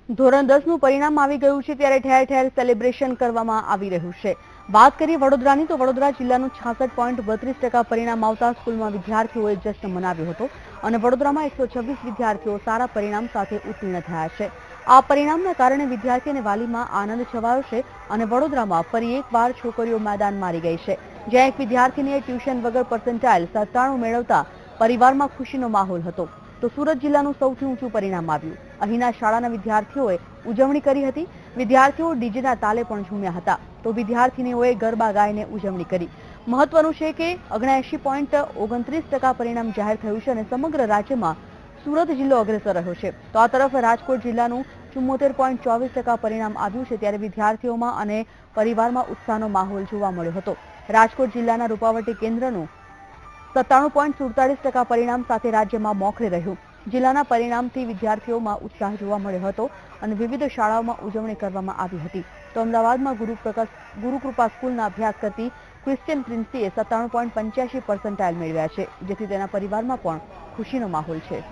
ધોરણ 10 નું પરિણામ આવી ગયું છે ત્યારે ઠેર ઠેર સેલિબ્રેશન કરવામાં આવી રહ્યું છે। વાત કરીએ વડોદરાની તો વડોદરા જિલ્લાનું 66.32% પરિણામ આવતા સ્કૂલમાં વિદ્યાર્થીઓએ જશ્ન મનાવ્યો હતો અને વડોદરામાં 126 વિદ્યાર્થીઓ સારા પરિણામ સાથે ઉત્તીર્ણ થયા છે। આ પરિણામના કારણે વિદ્યાર્થી અને વાલીમાં આનંદ છવાયો છે અને વડોદરામાં ફરી એકવાર છોકરીઓ મેદાન મારી ગઈ છે, જ્યાં એક વિદ્યાર્થીનીએ ટ્યુશન વગર પર્સન્ટાઇલ 97 મેળવતા પરિવારમાં ખુશીનો માહોલ હતો। તો સુરત જિલ્લાનું સૌથી ઊંચું પરિણામ આવ્યું। અહીંના શાળાના વિદ્યાર્થીઓએ ઉજવણી કરી હતી। વિદ્યાર્થીઓ ડીજેના તાલે પણ ઝૂમ્યા હતા તો વિદ્યાર્થીનીઓએ ગરબા ગાઈને ઉજવણી કરી। મહત્વનું છે કે 79.29% પરિણામ જાહેર થયું છે અને સમગ્ર રાજ્યમાં સુરત જિલ્લો અગ્રેસર રહ્યો છે। તો આ તરફ રાજકોટ જિલ્લાનું 74.24% પરિણામ આવ્યું છે ત્યારે વિદ્યાર્થીઓમાં અને પરિવારમાં ઉત્સાહનો માહોલ જોવા મળ્યો હતો। રાજકોટ જિલ્લાના રૂપાવટી કેન્દ્રનું 97.47% પરિણામ સાથે રાજ્યમાં મોખરે રહ્યું। જિલ્લાના પરિણામથી વિદ્યાર્થીઓમાં ઉત્સાહ જોવા મળ્યો હતો અને વિવિધ શાળાઓમાં ઉજવણી કરવામાં આવી હતી। તો અમદાવાદમાં ગુરુકૃપા સ્કૂલના અભ્યાસ કરતી ક્રિશ્ચિયન પ્રિન્સીએ 97.85% મેળવ્યા છે, જેથી તેના પરિવારમાં પણ ખુશીનો માહોલ છે।